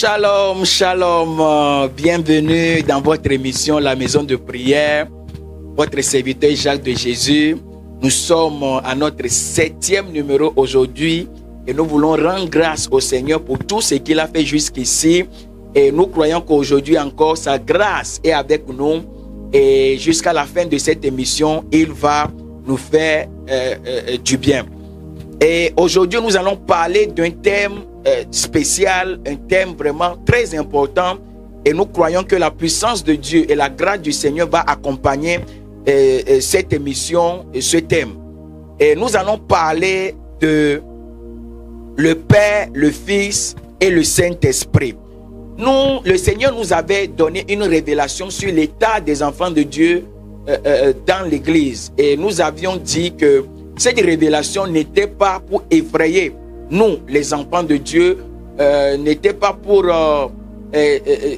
Shalom, shalom, bienvenue dans votre émission La Maison de Prière, votre serviteur Jacques de Jésus. Nous sommes à notre 7e numéro aujourd'hui et nous voulons rendre grâce au Seigneur pour tout ce qu'il a fait jusqu'ici. Et nous croyons qu'aujourd'hui encore, sa grâce est avec nous et jusqu'à la fin de cette émission, il va nous faire du bien. Et aujourd'hui, nous allons parler d'un thème spécial, un thème vraiment très important. Et nous croyons que la puissance de Dieu et la grâce du Seigneur va accompagner cette émission et ce thème. Et nous allons parler de le Père, le Fils et le Saint-Esprit. Le Seigneur nous avait donné une révélation sur l'état des enfants de Dieu dans l'Église. Et nous avions dit que cette révélation n'était pas pour effrayer nous, les enfants de Dieu, n'était pas pour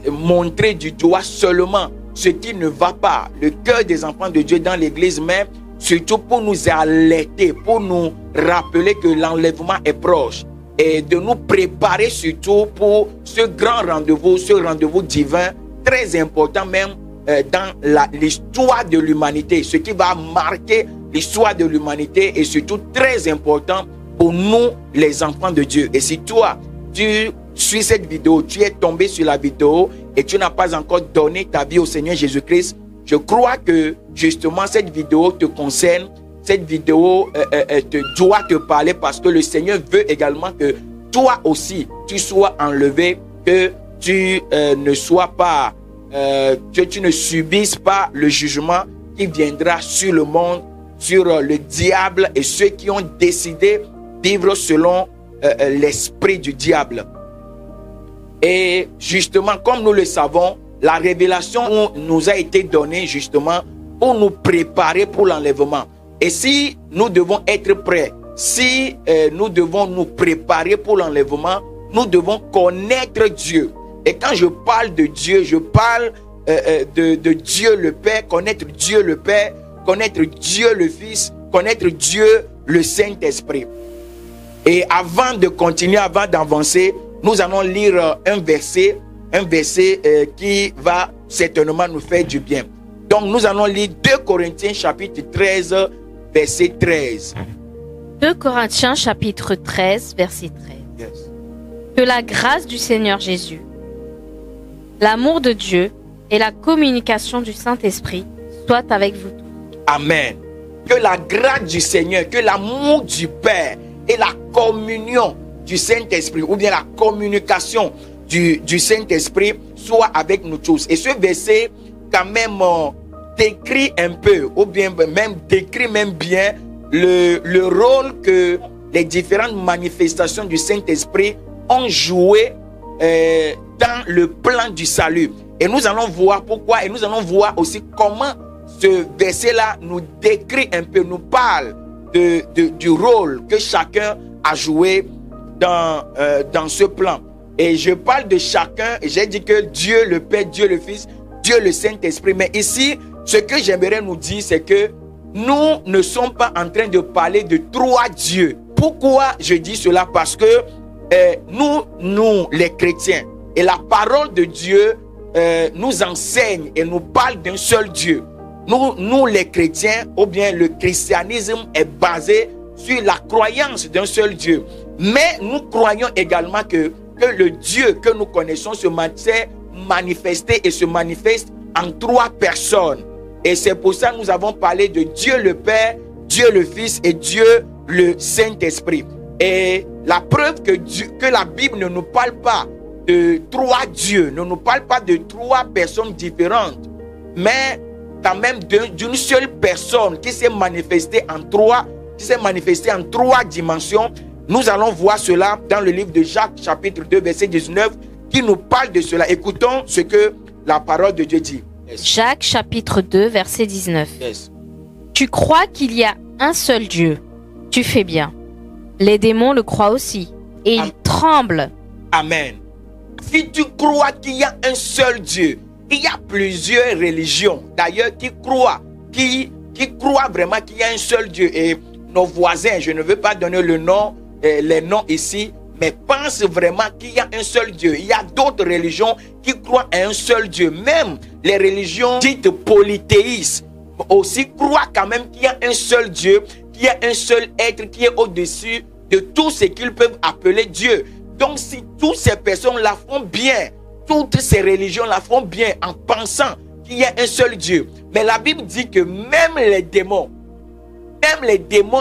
montrer du doigt seulement ce qui ne va pas, le cœur des enfants de Dieu dans l'Église, mais surtout pour nous alerter, pour nous rappeler que l'enlèvement est proche et de nous préparer surtout pour ce grand rendez-vous divin, très important même dans l'histoire de l'humanité, ce qui va marquer l'histoire de l'humanité et surtout très important pour nous les enfants de Dieu. Et si toi tu suis cette vidéo, tu es tombé sur la vidéo et tu n'as pas encore donné ta vie au Seigneur Jésus-Christ, je crois que justement cette vidéo te concerne, cette vidéo doit te parler parce que le Seigneur veut également que toi aussi tu sois enlevé, que tu ne sois pas que tu ne subisses pas le jugement qui viendra sur le monde, sur le diable et ceux qui ont décidé de vivre selon l'esprit du diable. Et justement, comme nous le savons, la révélation nous a été donnée justement pour nous préparer pour l'enlèvement. Et si nous devons être prêts, si nous devons nous préparer pour l'enlèvement, nous devons connaître Dieu. Et quand je parle de Dieu, je parle de Dieu le Père, connaître Dieu le Père, connaître Dieu le Fils, connaître Dieu le Saint-Esprit. Et avant de continuer, avant d'avancer, nous allons lire un verset qui va certainement nous faire du bien. Donc nous allons lire 2 Corinthiens chapitre 13, verset 13. 2 Corinthiens chapitre 13, verset 13. Yes. Que la grâce du Seigneur Jésus, l'amour de Dieu et la communication du Saint-Esprit soient avec vous tous. Amen. Que la grâce du Seigneur, que l'amour du Père et la communion du Saint-Esprit, ou bien la communication du Saint-Esprit soient avec nous tous. Et ce verset, quand même, décrit un peu, ou bien même décrit même bien le rôle que les différentes manifestations du Saint-Esprit ont joué dans le plan du salut. Et nous allons voir pourquoi, et nous allons voir aussi comment ce verset-là nous décrit un peu, nous parle du rôle que chacun a joué dans ce plan. Et je parle de chacun, et j'ai dit que Dieu le Père, Dieu le Fils, Dieu le Saint-Esprit. Mais ici, ce que j'aimerais nous dire, c'est que nous ne sommes pas en train de parler de 3 dieux. Pourquoi je dis cela? Parce que nous les chrétiens, et la parole de Dieu nous enseigne et nous parle d'un seul Dieu. Nous les chrétiens, ou bien le christianisme est basé sur la croyance d'un seul Dieu. Mais nous croyons également que le Dieu que nous connaissons s'est manifesté et se manifeste en 3 personnes. Et c'est pour ça que nous avons parlé de Dieu le Père, Dieu le Fils et Dieu le Saint-Esprit. Et la preuve que la Bible ne nous parle pas de 3 dieux, ne nous parle pas de 3 personnes différentes, mais quand même d'une seule personne qui s'est manifestée en 3 dimensions. Nous allons voir cela dans le livre de Jacques chapitre 2 verset 19 qui nous parle de cela. Écoutons ce que la parole de Dieu dit. Yes. Jacques chapitre 2 verset 19. Yes. Tu crois qu'il y a un seul Dieu, tu fais bien. Les démons le croient aussi et ils tremblent. Amen. Si tu crois qu'il y a un seul Dieu, il y a plusieurs religions d'ailleurs qui croient vraiment qu'il y a un seul Dieu. Et nos voisins, je ne veux pas donner les noms ici, mais pense vraiment qu'il y a un seul Dieu. Il y a d'autres religions qui croient à un seul Dieu. Même les religions dites polythéistes aussi croient quand même qu'il y a un seul Dieu, qu'il y a un seul être qui est au-dessus de tout ce qu'ils peuvent appeler Dieu. Donc si toutes ces personnes la font bien, toutes ces religions la font bien en pensant qu'il y a un seul Dieu. Mais la Bible dit que même les démons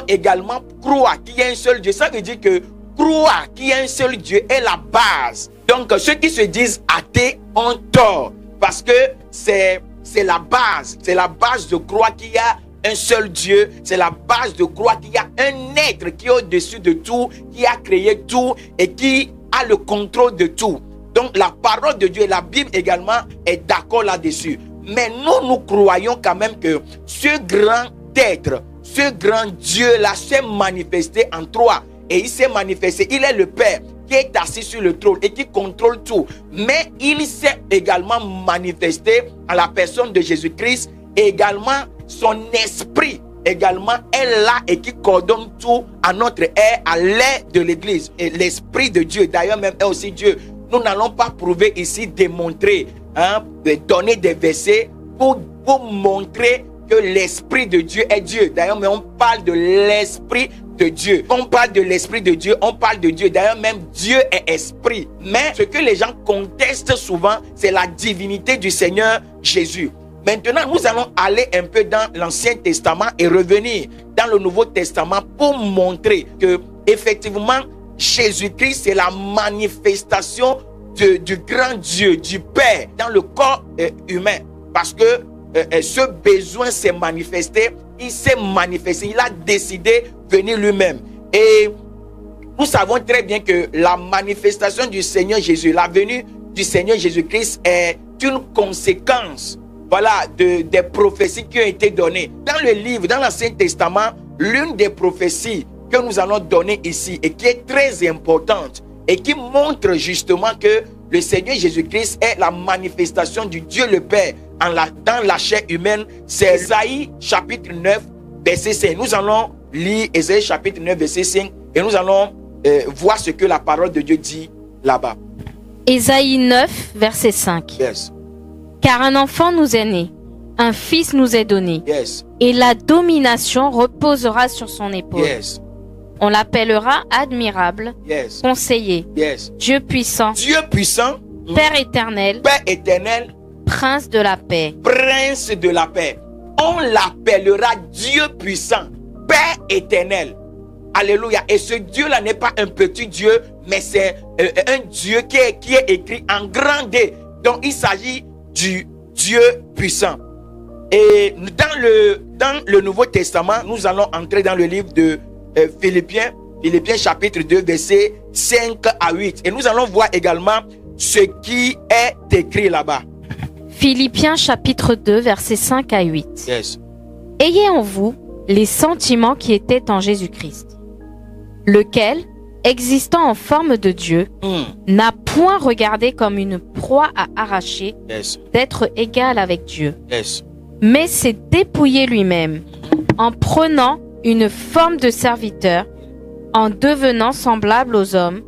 également croient qu'il y a un seul Dieu. Ça veut dire que croire qu'il y a un seul Dieu est la base. Donc ceux qui se disent athées ont tort, parce que c'est la base. C'est la base de croire qu'il y a un seul Dieu. C'est la base de croire qu'il y a un être qui est au-dessus de tout, qui a créé tout et qui a le contrôle de tout. Donc la parole de Dieu et la Bible également est d'accord là-dessus. Mais nous croyons quand même que ce grand être, ce grand Dieu-là s'est manifesté en trois. Et il s'est manifesté, il est le Père qui est assis sur le trône et qui contrôle tout. Mais il s'est également manifesté en la personne de Jésus-Christ. Et également son esprit également est là et qui coordonne tout à notre ère, à l'ère de l'église. Et l'esprit de Dieu d'ailleurs même est aussi Dieu. Nous n'allons pas prouver ici, démontrer, donner des versets pour montrer que l'esprit de Dieu est Dieu. D'ailleurs, mais on parle de l'esprit de Dieu. On parle de l'esprit de Dieu, on parle de Dieu. D'ailleurs, même Dieu est esprit. Mais ce que les gens contestent souvent, c'est la divinité du Seigneur Jésus. Maintenant, nous allons aller un peu dans l'Ancien Testament et revenir dans le Nouveau Testament pour montrer que, effectivement, Jésus-Christ, c'est la manifestation du grand Dieu, du Père, dans le corps humain. Parce que ce besoin s'est manifesté, il s'est manifesté, il a décidé de venir lui-même. Et nous savons très bien que la manifestation du Seigneur Jésus, la venue du Seigneur Jésus-Christ est une conséquence, voilà, des prophéties qui ont été données. Dans le livre, dans l'Ancien Testament, l'une des prophéties que nous allons donner ici et qui est très importante et qui montre justement que le Seigneur Jésus-Christ est la manifestation du Dieu le Père dans la chair humaine, c'est Ésaïe chapitre 9 verset 5. Nous allons lire Ésaïe chapitre 9 verset 5 et nous allons voir ce que la parole de Dieu dit là-bas. Ésaïe 9 verset 5. Yes. Car un enfant nous est né, un fils nous est donné, Yes. et la domination reposera sur son épaule. Yes. On l'appellera admirable, Yes. conseiller, Yes. Dieu puissant, Dieu puissant, Père éternel, Père éternel, prince de la paix. Prince de la paix. On l'appellera Dieu puissant, Père éternel. Alléluia. Et ce Dieu-là n'est pas un petit Dieu, mais c'est un Dieu qui est écrit en grand D. Donc il s'agit du Dieu puissant. Et dans le Nouveau Testament, nous allons entrer dans le livre de Philippiens chapitre 2, versets 5 à 8. Et nous allons voir également ce qui est écrit là-bas. Philippiens chapitre 2, versets 5 à 8. Yes. Ayez en vous les sentiments qui étaient en Jésus-Christ, lequel, existant en forme de Dieu, n'a point regardé comme une proie à arracher Yes. d'être égal avec Dieu, Yes. mais s'est dépouillé lui-même en prenant une forme de serviteur, en devenant semblable aux hommes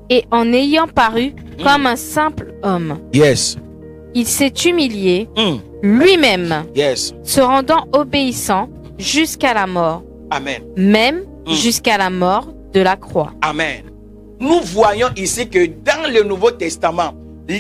et en ayant paru comme un simple homme. Yes. Il s'est humilié lui-même, Yes. se rendant obéissant jusqu'à la mort, Amen. même jusqu'à la mort de la croix. Amen. Nous voyons ici que dans le Nouveau Testament,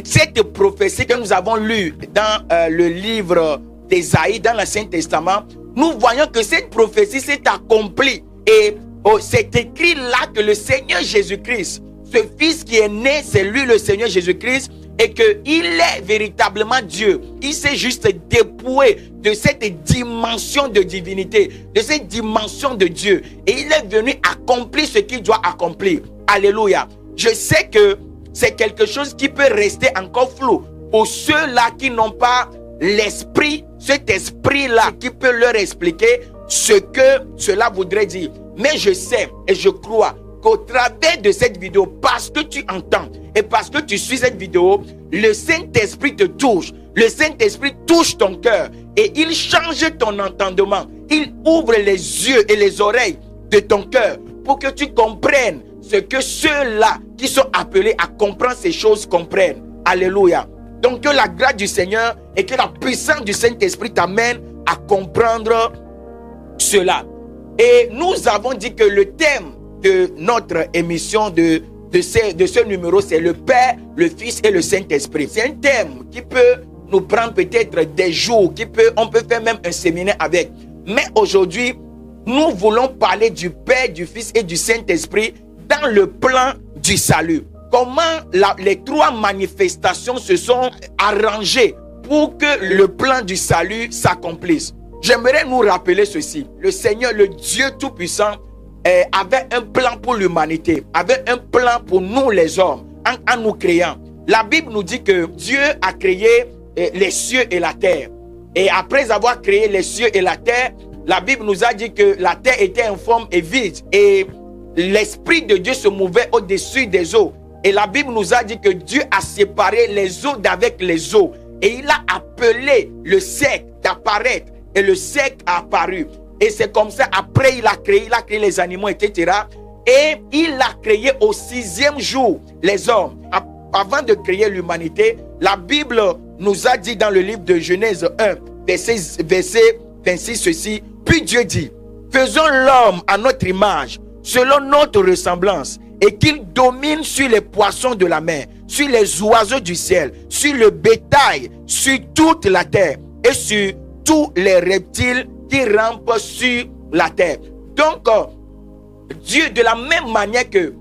cette prophétie que nous avons lue dans le livre d'Ésaïe, dans l'Ancien Testament, nous voyons que cette prophétie s'est accomplie. Et c'est écrit là que le Seigneur Jésus-Christ, ce Fils qui est né, c'est lui le Seigneur Jésus-Christ, et qu'il est véritablement Dieu. Il s'est juste dépouillé de cette dimension de divinité, de cette dimension de Dieu. Et il est venu accomplir ce qu'il doit accomplir. Alléluia. Je sais que c'est quelque chose qui peut rester encore flou pour ceux-là qui n'ont pas l'esprit, cet esprit-là qui peut leur expliquer ce que cela voudrait dire. Mais je sais et je crois qu'au travers de cette vidéo, parce que tu entends et parce que tu suis cette vidéo, le Saint-Esprit te touche. Le Saint-Esprit touche ton cœur et il change ton entendement. Il ouvre les yeux et les oreilles de ton cœur pour que tu comprennes ce que ceux-là qui sont appelés à comprendre ces choses comprennent. Alléluia. Donc que la grâce du Seigneur et que la puissance du Saint-Esprit t'amène à comprendre cela. Et nous avons dit que le thème de notre émission de ce numéro, c'est le Père, le Fils et le Saint-Esprit. C'est un thème qui peut nous prendre peut-être des jours, on peut faire même un séminaire avec. Mais aujourd'hui, nous voulons parler du Père, du Fils et du Saint-Esprit dans le plan du salut. Comment les trois manifestations se sont arrangées pour que le plan du salut s'accomplisse. J'aimerais nous rappeler ceci. Le Seigneur, le Dieu Tout-Puissant, avait un plan pour l'humanité, avait un plan pour nous les hommes, en nous créant. La Bible nous dit que Dieu a créé les cieux et la terre. Et après avoir créé les cieux et la terre, la Bible nous a dit que la terre était informe et vide. Et l'Esprit de Dieu se mouvait au-dessus des eaux. Et la Bible nous a dit que Dieu a séparé les eaux d'avec les eaux. Et il a appelé le sec d'apparaître. Et le sec a apparu. Et c'est comme ça, après il a créé les animaux, etc. Et il a créé au 6e jour les hommes. Avant de créer l'humanité, la Bible nous a dit dans le livre de Genèse 1, verset 26, ceci. Puis Dieu dit, faisons l'homme à notre image, selon notre ressemblance, et qu'il domine sur les poissons de la mer, sur les oiseaux du ciel, sur le bétail, sur toute la terre, et sur tous les reptiles qui rampent sur la terre. Donc, Dieu, de la même manière que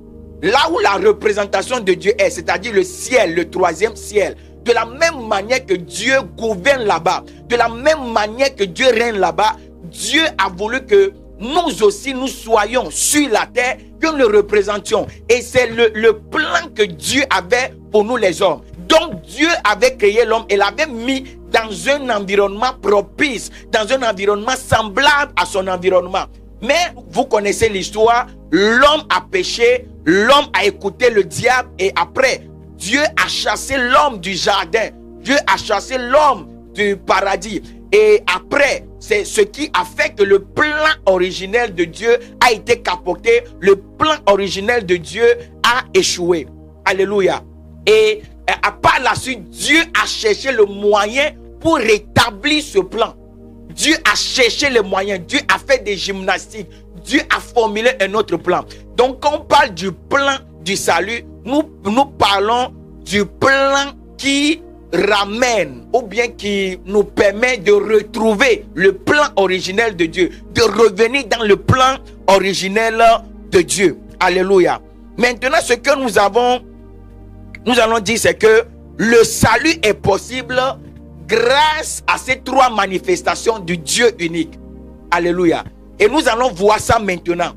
là où la représentation de Dieu est, c'est-à-dire le ciel, le 3e ciel, de la même manière que Dieu gouverne là-bas, de la même manière que Dieu règne là-bas, Dieu a voulu que nous aussi nous soyons sur la terre, que nous le représentions. Et c'est le plan que Dieu avait pour nous les hommes. Donc Dieu avait créé l'homme et l'avait mis dans un environnement propice, dans un environnement semblable à son environnement. Mais vous connaissez l'histoire, l'homme a péché, l'homme a écouté le diable et après, Dieu a chassé l'homme du jardin, Dieu a chassé l'homme du paradis. Et après, c'est ce qui a fait que le plan originel de Dieu a été capoté, le plan originel de Dieu a échoué. Alléluia. Et par la suite, Dieu a cherché le moyen pour rétablir ce plan. Dieu a cherché les moyens, Dieu a fait des gymnastiques, Dieu a formulé un autre plan. Donc quand on parle du plan du salut, nous parlons du plan qui ramène ou bien qui nous permet de retrouver le plan originel de Dieu, de revenir dans le plan originel de Dieu. Alléluia. Maintenant, ce que nous allons dire, c'est que le salut est possible grâce à ces trois manifestations du Dieu unique. Alléluia. Et nous allons voir ça maintenant.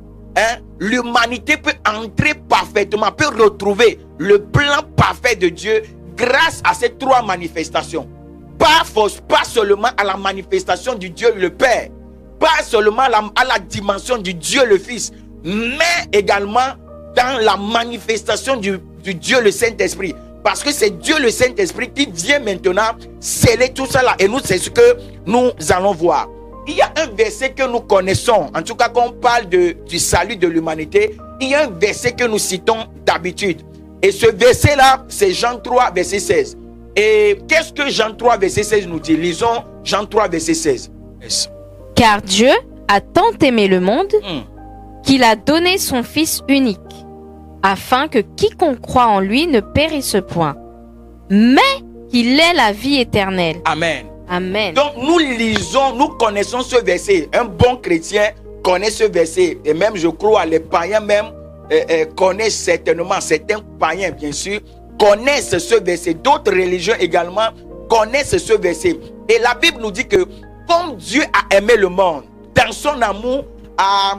L'humanité peut entrer parfaitement, peut retrouver le plan parfait de Dieu grâce à ces trois manifestations. Pas seulement à la manifestation du Dieu le Père, pas seulement à la dimension du Dieu le Fils, mais également dans la manifestation du Dieu le Saint-Esprit. Parce que c'est Dieu le Saint-Esprit qui vient maintenant sceller tout ça là. Et nous, c'est ce que nous allons voir. Il y a un verset que nous connaissons. En tout cas, quand on parle du salut de l'humanité, il y a un verset que nous citons d'habitude. Et ce verset-là, c'est Jean 3, verset 16. Et qu'est-ce que Jean 3, verset 16 nous dit? Lisons Jean 3, verset 16. Yes. Car Dieu a tant aimé le monde qu'il a donné son Fils unique, afin que quiconque croit en lui ne périsse point, mais qu'il ait la vie éternelle. Amen. Amen. Donc nous connaissons ce verset. Un bon chrétien connaît ce verset. Et même, je crois, les païens même connaissent certainement, certains païens bien sûr, connaissent ce verset. D'autres religions également connaissent ce verset. Et la Bible nous dit que comme Dieu a aimé le monde, dans son amour, a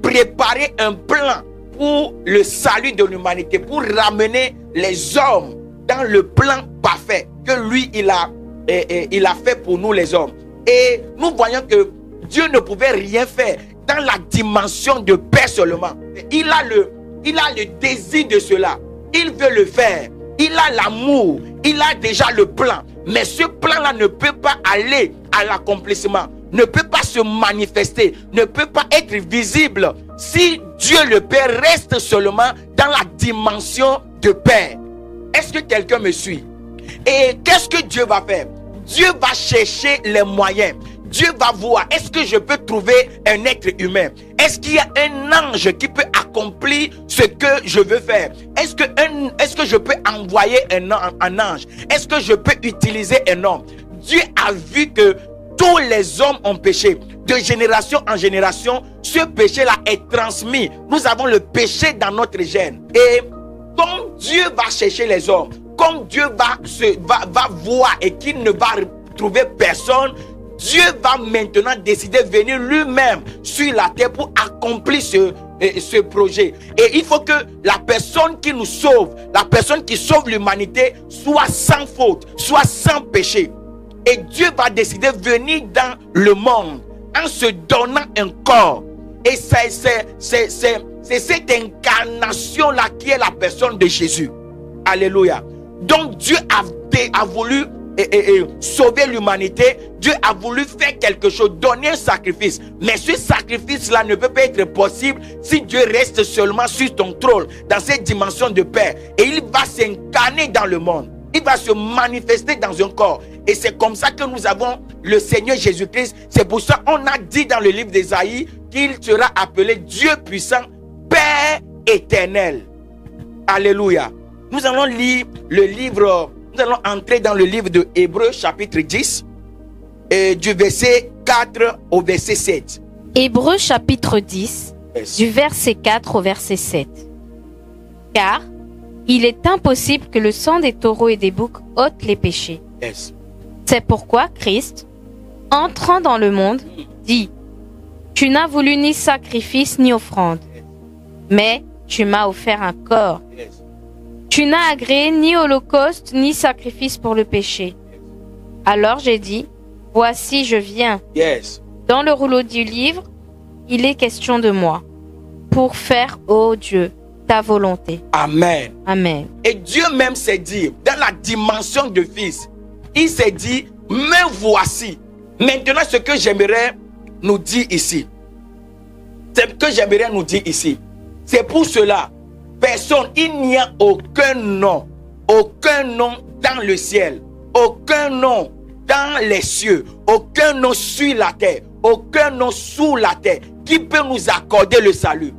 préparé un plan pour le salut de l'humanité, pour ramener les hommes dans le plan parfait que lui, il a fait pour nous les hommes. Et nous voyons que Dieu ne pouvait rien faire dans la dimension de paix seulement. Il a le désir de cela. Il veut le faire. Il a l'amour. Il a déjà le plan. Mais ce plan-là ne peut pas aller à l'accomplissement ne peut pas se manifester, ne peut pas être visible si Dieu le Père reste seulement dans la dimension de Père. Est-ce que quelqu'un me suit? Et qu'est-ce que Dieu va faire? Dieu va chercher les moyens. Dieu va voir, est-ce que je peux trouver un être humain? Est-ce qu'il y a un ange qui peut accomplir ce que je veux faire? Est-ce que je peux envoyer un ange? Est-ce que je peux utiliser un homme? Dieu a vu que tous les hommes ont péché. De génération en génération, ce péché-là est transmis. Nous avons le péché dans notre gène. Et comme Dieu va chercher les hommes, comme Dieu va voir et qu'il ne va trouver personne, Dieu va maintenant décider de venir lui-même sur la terre pour accomplir ce projet. Et il faut que la personne qui nous sauve, la personne qui sauve l'humanité, soit sans faute, soit sans péché. Et Dieu va décider de venir dans le monde en se donnant un corps. Et c'est cette incarnation-là qui est la personne de Jésus. Alléluia. Donc Dieu a voulu sauver l'humanité. Dieu a voulu faire quelque chose, donner un sacrifice. Mais ce sacrifice-là ne peut pas être possible si Dieu reste seulement sur ton trône, dans cette dimension de Père. Et il va s'incarner dans le monde. Il va se manifester dans un corps. Et c'est comme ça que nous avons le Seigneur Jésus-Christ. C'est pour ça qu'on a dit dans le livre d'Ésaïe qu'il sera appelé Dieu puissant, Père éternel. Alléluia. Nous allons lire le livre, nous allons entrer dans le livre de Hébreux chapitre 10, et du verset 4 au verset 7. Hébreux chapitre 10, Yes. du verset 4 au verset 7. Car il est impossible que le sang des taureaux et des boucs ôte les péchés. Yes. C'est pourquoi Christ, entrant dans le monde, dit: Tu n'as voulu ni sacrifice ni offrande, mais tu m'as offert un corps. Yes. Tu n'as agréé ni holocauste ni sacrifice pour le péché. Alors j'ai dit: Voici, je viens. Yes. Dans le rouleau du livre, il est question de moi, pour faire, ô Dieu, ta volonté. Amen. Amen. Et Dieu même s'est dit, dans la dimension de fils, il s'est dit, me voici. Maintenant, ce que j'aimerais nous dire ici, c'est pour cela, personne, il n'y a aucun nom dans le ciel, aucun nom dans les cieux, aucun nom sur la terre, aucun nom sous la terre qui peut nous accorder le salut.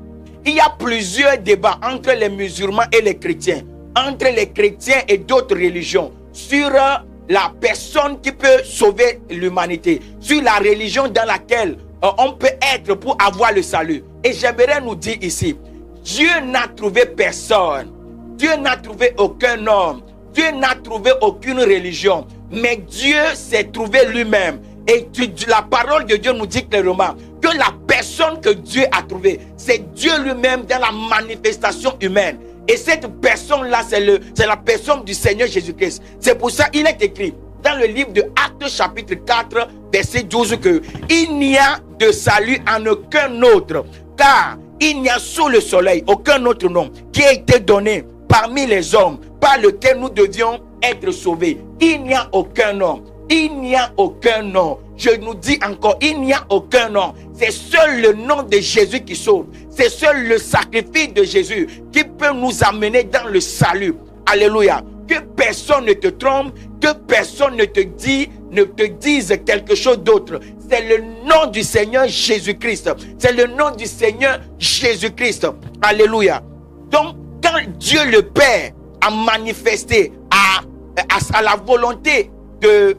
Il y a plusieurs débats entre les musulmans et les chrétiens, entre les chrétiens et d'autres religions, sur la personne qui peut sauver l'humanité, sur la religion dans laquelle on peut être pour avoir le salut. Et j'aimerais nous dire ici, Dieu n'a trouvé personne, Dieu n'a trouvé aucun homme, Dieu n'a trouvé aucune religion, mais Dieu s'est trouvé lui-même. Et la parole de Dieu nous dit clairement que la personne que Dieu a trouvée, c'est Dieu lui-même dans la manifestation humaine. Et cette personne-là, c'est la personne du Seigneur Jésus-Christ. C'est pour ça qu'il est écrit dans le livre de Actes chapitre 4, verset 12 que il n'y a de salut en aucun autre, car il n'y a sous le soleil aucun autre nom qui a été donné parmi les hommes par lequel nous devions être sauvés. Il n'y a aucun nom. Il n'y a aucun nom. Je nous dis encore, il n'y a aucun nom. C'est seul le nom de Jésus qui sauve. C'est seul le sacrifice de Jésus qui peut nous amener dans le salut. Alléluia. Que personne ne te trompe, que personne ne te dise quelque chose d'autre. C'est le nom du Seigneur Jésus-Christ. C'est le nom du Seigneur Jésus-Christ. Alléluia. Donc, quand Dieu le Père a manifesté à la volonté de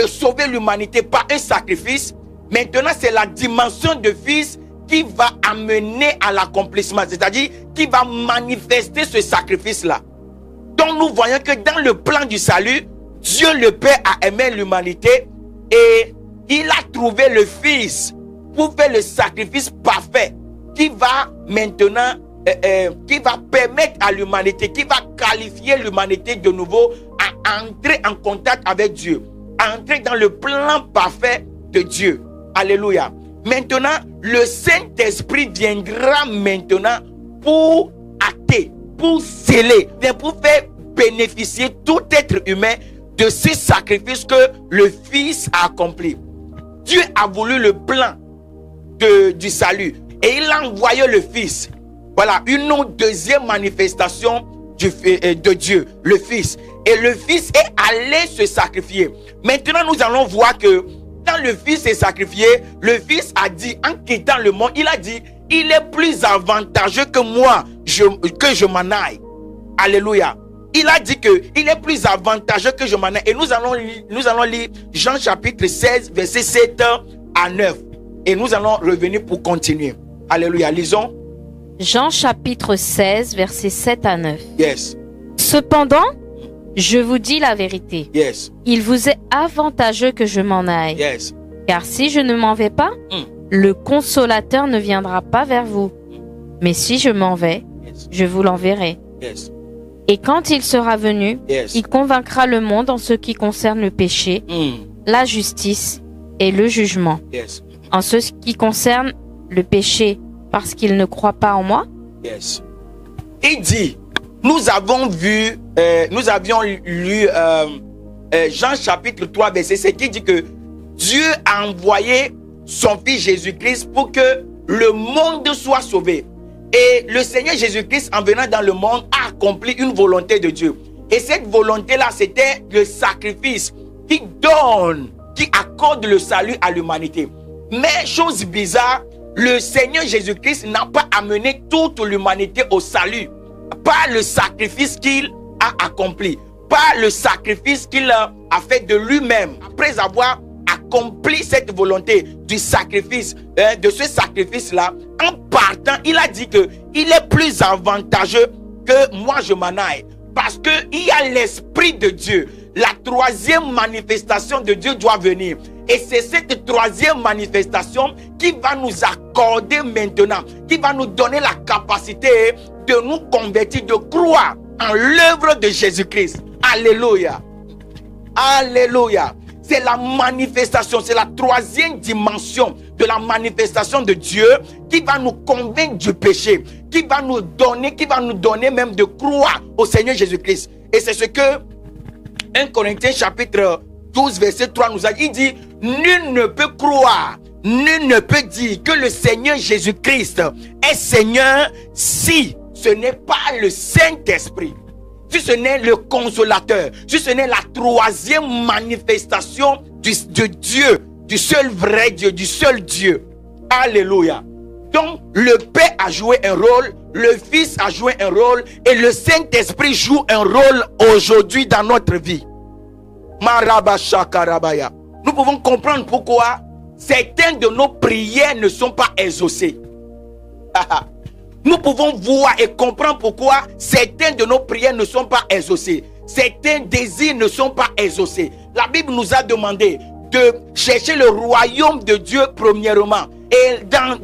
sauver l'humanité par un sacrifice, maintenant c'est la dimension de fils qui va amener à l'accomplissement, c'est-à-dire qui va manifester ce sacrifice-là. Donc nous voyons que dans le plan du salut, Dieu le Père a aimé l'humanité et il a trouvé le Fils pour faire le sacrifice parfait qui va maintenant, qui va permettre à l'humanité, qui va qualifier l'humanité de nouveau à entrer en contact avec Dieu, à entrer dans le plan parfait de Dieu. Alléluia. Maintenant, le Saint-Esprit viendra maintenant pour acter, pour sceller, pour faire bénéficier tout être humain de ce sacrifice que le Fils a accompli. Dieu a voulu le plan du salut. Et il a envoyé le Fils. Voilà, une deuxième manifestation de Dieu, le Fils. Et le Fils est allé se sacrifier. Maintenant, nous allons voir que quand le Fils est sacrifié, le Fils a dit, en quittant le monde, il a dit, il est plus avantageux que moi, que je m'en aille. Alléluia. Il a dit que il est plus avantageux que je m'en aille. Et nous allons lire Jean chapitre 16, verset 7 à 9. Et nous allons revenir pour continuer. Alléluia. Lisons. Jean chapitre 16, verset 7 à 9. Yes. Cependant, je vous dis la vérité. Yes. Il vous est avantageux que je m'en aille. Yes. Car si je ne m'en vais pas, le consolateur ne viendra pas vers vous. Mais si je m'en vais, je vous l'enverrai. Yes. Et quand il sera venu, Yes. il convaincra le monde en ce qui concerne le péché, la justice et le jugement. Yes. En ce qui concerne le péché, parce qu'il ne croit pas en moi. Yes. Il dit, nous avions lu Jean chapitre 3, verset 7, qui dit que Dieu a envoyé son Fils Jésus-Christ pour que le monde soit sauvé. Et le Seigneur Jésus-Christ, en venant dans le monde, a accompli une volonté de Dieu. Et cette volonté-là, c'était le sacrifice qui donne, qui accorde le salut à l'humanité. Mais, chose bizarre, le Seigneur Jésus-Christ n'a pas amené toute l'humanité au salut par le sacrifice qu'il a accompli, par le sacrifice qu'il a fait de lui-même. Après avoir accompli cette volonté du sacrifice, de ce sacrifice-là, en partant, il a dit que il est plus avantageux que moi je m'en aille. Parce qu'il y a l'Esprit de Dieu. La troisième manifestation de Dieu doit venir. Et c'est cette troisième manifestation qui va nous accorder maintenant, qui va nous donner la capacité de nous convertir, de croire en l'œuvre de Jésus-Christ. Alléluia. Alléluia. C'est la manifestation, c'est la troisième dimension de la manifestation de Dieu qui va nous convaincre du péché, qui va nous donner même de croire au Seigneur Jésus-Christ. Et c'est ce que 1 Corinthiens chapitre 12 verset 3 nous a dit. Il dit, nul ne peut croire, nul ne peut dire que le Seigneur Jésus-Christ est Seigneur si ce n'est pas le Saint-Esprit, si ce n'est le consolateur, si ce n'est la troisième manifestation de Dieu, du seul vrai Dieu, du seul Dieu. Alléluia. Donc le Père a joué un rôle, le Fils a joué un rôle et le Saint-Esprit joue un rôle aujourd'hui dans notre vie. Marabashakarabaya. Nous pouvons comprendre pourquoi certaines de nos prières ne sont pas exaucées. Nous pouvons voir et comprendre pourquoi certaines de nos prières ne sont pas exaucées. Certains désirs ne sont pas exaucés. La Bible nous a demandé de chercher le royaume de Dieu premièrement. Et dans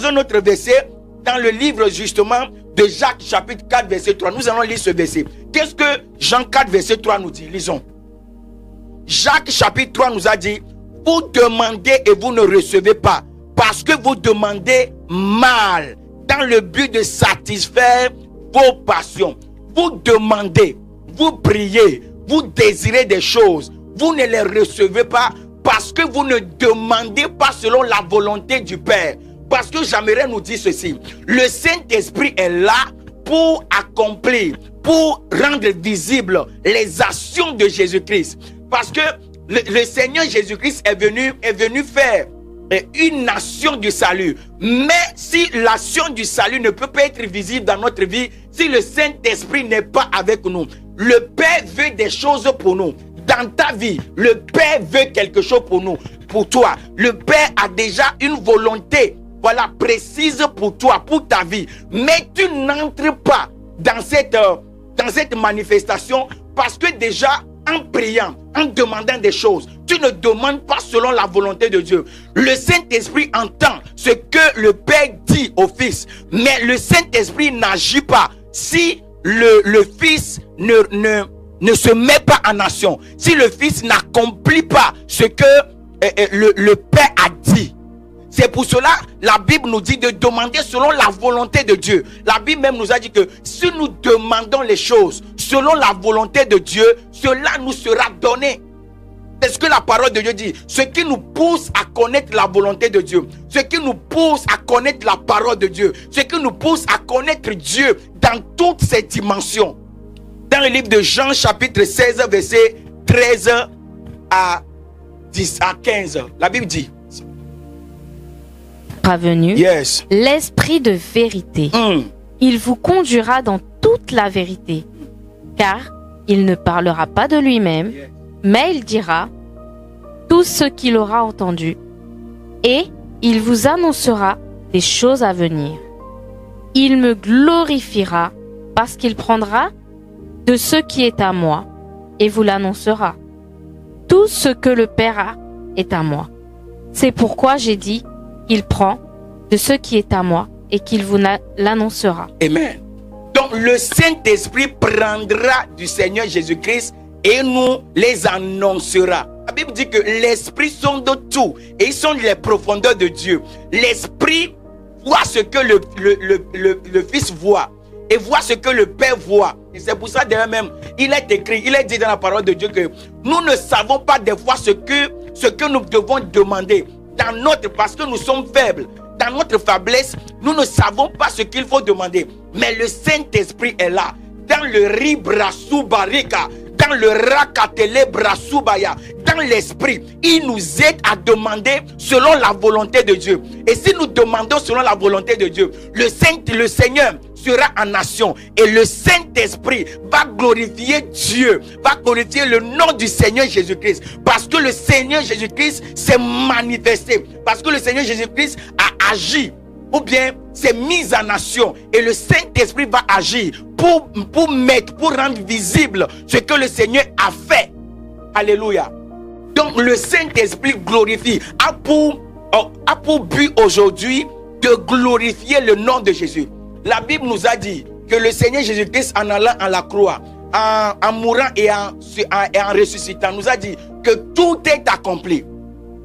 un autre verset, dans le livre justement de Jacques chapitre 4 verset 3, nous allons lire ce verset. Qu'est-ce que Jean 4 verset 3 nous dit? Lisons. Jacques chapitre 3 nous a dit, vous demandez et vous ne recevez pas, parce que vous demandez mal, dans le but de satisfaire vos passions. Vous demandez, vous priez, vous désirez des choses, vous ne les recevez pas parce que vous ne demandez pas selon la volonté du Père. Parce que j'aimerais nous dire ceci, le Saint-Esprit est là pour accomplir, pour rendre visible les actions de Jésus-Christ. Parce que le Seigneur Jésus-Christ est venu faire une action du salut. Mais si l'action du salut ne peut pas être visible dans notre vie, si le Saint-Esprit n'est pas avec nous, le Père veut des choses pour nous. Dans ta vie, le Père veut quelque chose pour nous, pour toi. Le Père a déjà une volonté, voilà, précise pour toi, pour ta vie. Mais tu n'entres pas dans cette manifestation parce que déjà, en priant, en demandant des choses, tu ne demandes pas selon la volonté de Dieu. Le Saint-Esprit entend ce que le Père dit au Fils, mais le Saint-Esprit n'agit pas si le Fils ne se met pas en action, si le Fils n'accomplit pas ce que le Père a dit. C'est pour cela la Bible nous dit de demander selon la volonté de Dieu. La Bible même nous a dit que si nous demandons les choses selon la volonté de Dieu, cela nous sera donné. C'est ce que la parole de Dieu dit. Ce qui nous pousse à connaître la volonté de Dieu. Ce qui nous pousse à connaître la parole de Dieu. Ce qui nous pousse à connaître Dieu dans toutes ses dimensions. Dans le livre de Jean chapitre 16 verset 13 à 15. La Bible dit. Venu, Yes. l'esprit de vérité. Il vous conduira dans toute la vérité. Car il ne parlera pas de lui-même, mais il dira tout ce qu'il aura entendu. Et il vous annoncera des choses à venir. Il me glorifiera parce qu'il prendra de ce qui est à moi et vous l'annoncera. Tout ce que le Père a est à moi. C'est pourquoi j'ai dit qu'il prend de ce qui est à moi et qu'il vous l'annoncera. Amen. Donc le Saint-Esprit prendra du Seigneur Jésus-Christ et nous les annoncera. La Bible dit que l'Esprit sonde tout et il sonde les profondeurs de Dieu. L'Esprit voit ce que le Fils voit et voit ce que le Père voit. Et c'est pour ça d'ailleurs même, il est écrit, il est dit dans la parole de Dieu que nous ne savons pas des fois ce que nous devons demander parce que nous sommes faibles. Dans notre faiblesse, nous ne savons pas ce qu'il faut demander. Mais le Saint-Esprit est là. Dans le Ribrasubarika, dans le Rakatele Brasubaya, dans l'Esprit, il nous aide à demander selon la volonté de Dieu. Et si nous demandons selon la volonté de Dieu, le Seigneur sera en nation. Et le Saint-Esprit va glorifier Dieu, va glorifier le nom du Seigneur Jésus-Christ. Parce que le Seigneur Jésus-Christ s'est manifesté. Parce que le Seigneur Jésus-Christ a agi. Ou bien s'est mis en nation. Et le Saint-Esprit va agir pour rendre visible ce que le Seigneur a fait. Alléluia. Donc le Saint-Esprit glorifie, a pour but aujourd'hui de glorifier le nom de Jésus. La Bible nous a dit que le Seigneur Jésus-Christ, en allant à la croix, en mourant et en ressuscitant, nous a dit que tout est accompli.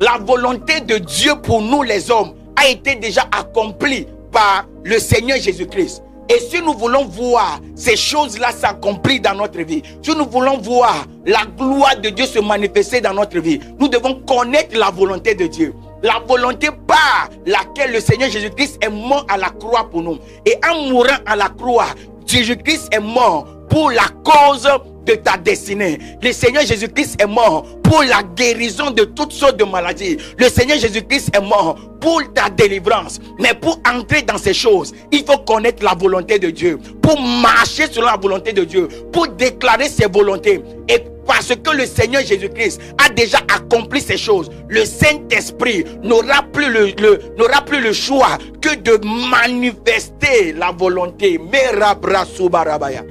La volonté de Dieu pour nous les hommes a été déjà accomplie par le Seigneur Jésus-Christ. Et si nous voulons voir ces choses-là s'accomplir dans notre vie, si nous voulons voir la gloire de Dieu se manifester dans notre vie, nous devons connaître la volonté de Dieu. La volonté par laquelle le Seigneur Jésus-Christ est mort à la croix pour nous. Et en mourant à la croix, Jésus-Christ est mort pour la cause de ta destinée. Le Seigneur Jésus-Christ est mort pour la guérison de toutes sortes de maladies. Le Seigneur Jésus-Christ est mort pour ta délivrance. Mais pour entrer dans ces choses, il faut connaître la volonté de Dieu. Pour marcher selon la volonté de Dieu. Pour déclarer ses volontés. Et parce que le Seigneur Jésus-Christ a déjà accompli ces choses, le Saint-Esprit n'aura plus le choix que de manifester la volonté. Merabrasubarabaya.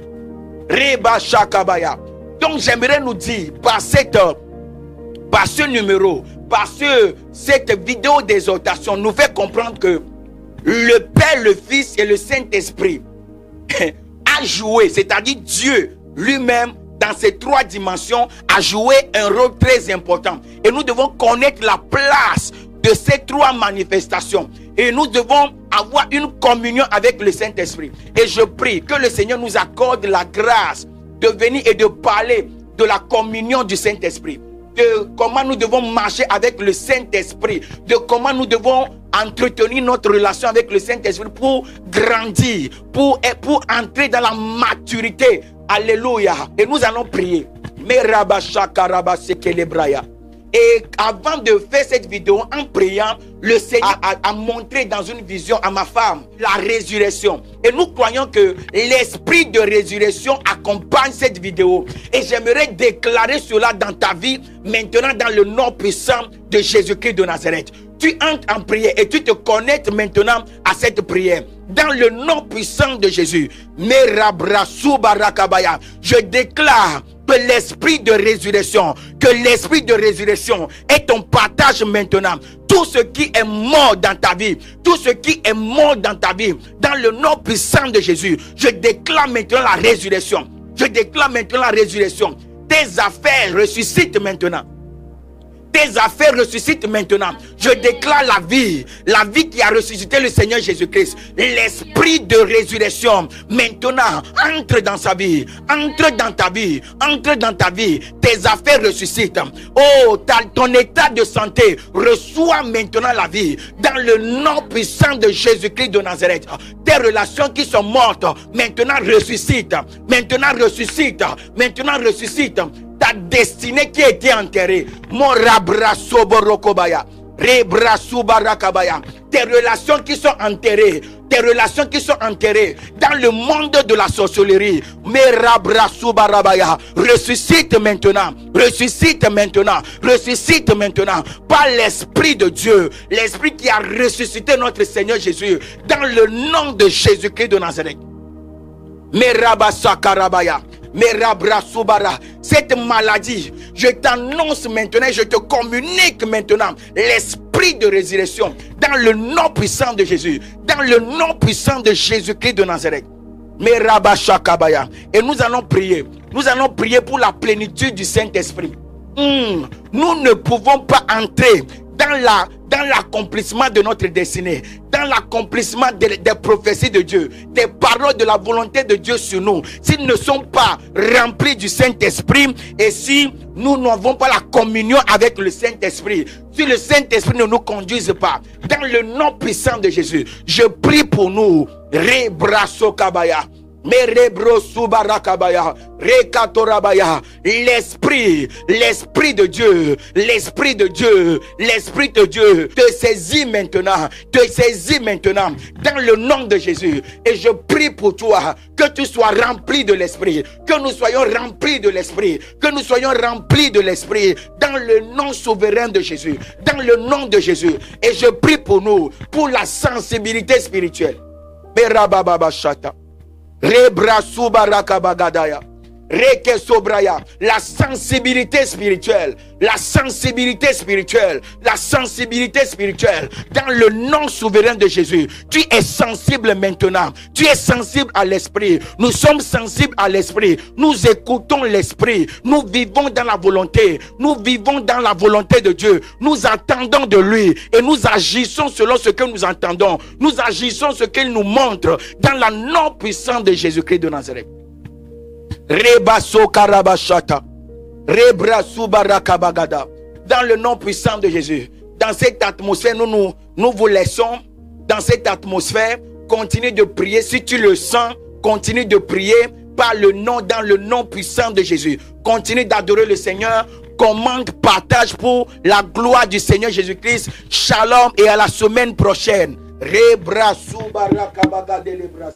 Reba Shakabaya. Donc j'aimerais nous dire par ce numéro, par cette vidéo d'exhortation, nous fait comprendre que le Père, le Fils et le Saint-Esprit a joué, c'est-à-dire Dieu lui-même dans ces trois dimensions a joué un rôle très important. Et nous devons connaître la place de ces trois manifestations. Et nous devons avoir une communion avec le Saint-Esprit. Et je prie que le Seigneur nous accorde la grâce de venir et de parler de la communion du Saint-Esprit. De comment nous devons marcher avec le Saint-Esprit. De comment nous devons entretenir notre relation avec le Saint-Esprit pour grandir, pour entrer dans la maturité. Alléluia. Et nous allons prier. Et avant de faire cette vidéo, en priant, le Seigneur a montré dans une vision à ma femme la résurrection. Et nous croyons que l'esprit de résurrection accompagne cette vidéo. Et j'aimerais déclarer cela dans ta vie, maintenant dans le nom puissant de Jésus-Christ de Nazareth. Tu entres en prière et tu te connectes maintenant à cette prière. Dans le nom puissant de Jésus, je déclare que l'esprit de résurrection est ton partage maintenant. Tout ce qui est mort dans ta vie, dans le nom puissant de Jésus, je déclare maintenant la résurrection. Tes affaires ressuscitent maintenant. Tes affaires ressuscitent maintenant. Je déclare la vie qui a ressuscité le Seigneur Jésus-Christ. L'esprit de résurrection, maintenant, entre dans sa vie, entre dans ta vie, entre dans ta vie. Tes affaires ressuscitent. Oh, ton état de santé reçoit maintenant la vie. Dans le nom puissant de Jésus-Christ de Nazareth. Tes relations qui sont mortes, maintenant ressuscitent. Maintenant ressuscitent. Maintenant ressuscitent. Ta destinée qui a été enterrée. Mon rabraso borokobaya. Rebrasubarakabaya. Tes relations qui sont enterrées. Tes relations qui sont enterrées dans le monde de la sorcellerie. Merabrasubarabaya. Ressuscite maintenant. Ressuscite maintenant. Ressuscite maintenant. Par l'Esprit de Dieu. L'Esprit qui a ressuscité notre Seigneur Jésus. Dans le nom de Jésus-Christ de Nazareth. Merabasakarabaya. Merabrasubara. Cette maladie, je t'annonce maintenant, je te communique maintenant l'esprit de résurrection dans le nom puissant de Jésus, dans le nom puissant de Jésus-Christ de Nazareth. Merabashakabaya. Et nous allons prier pour la plénitude du Saint-Esprit. Nous ne pouvons pas entrer dans l'accomplissement de notre destinée, dans l'accomplissement des prophéties de Dieu, des paroles de la volonté de Dieu sur nous, s'ils ne sont pas remplis du Saint-Esprit et si nous n'avons pas la communion avec le Saint-Esprit, si le Saint-Esprit ne nous conduise pas, dans le nom puissant de Jésus, je prie pour nous. Rebrasokabaya. Merebro subarakabaya, rekatorabaya. L'esprit de Dieu, l'esprit de Dieu, l'esprit de Dieu te saisit maintenant, dans le nom de Jésus. Et je prie pour toi que tu sois rempli de l'esprit, que nous soyons remplis de l'esprit, que nous soyons remplis de l'esprit, dans le nom souverain de Jésus, dans le nom de Jésus. Et je prie pour nous, pour la sensibilité spirituelle. Merabababashata. Rebrasubarakabagadaya. Rekesobraya. La sensibilité spirituelle. La sensibilité spirituelle. La sensibilité spirituelle. Dans le nom souverain de Jésus. Tu es sensible maintenant. Tu es sensible à l'esprit. Nous sommes sensibles à l'esprit. Nous écoutons l'esprit. Nous vivons dans la volonté. Nous vivons dans la volonté de Dieu. Nous attendons de lui. Et nous agissons selon ce que nous entendons. Nous agissons ce qu'il nous montre. Dans le nom puissant de Jésus-Christ de Nazareth. Rebaso karabashata. Rebrasubarakabagada. Dans le nom puissant de Jésus. Dans cette atmosphère, nous vous laissons. Dans cette atmosphère, continue de prier. Si tu le sens, continue de prier par le nom, dans le nom puissant de Jésus. Continue d'adorer le Seigneur. Commande, partage pour la gloire du Seigneur Jésus-Christ. Shalom et à la semaine prochaine. Rebrasubarakabagade lebras.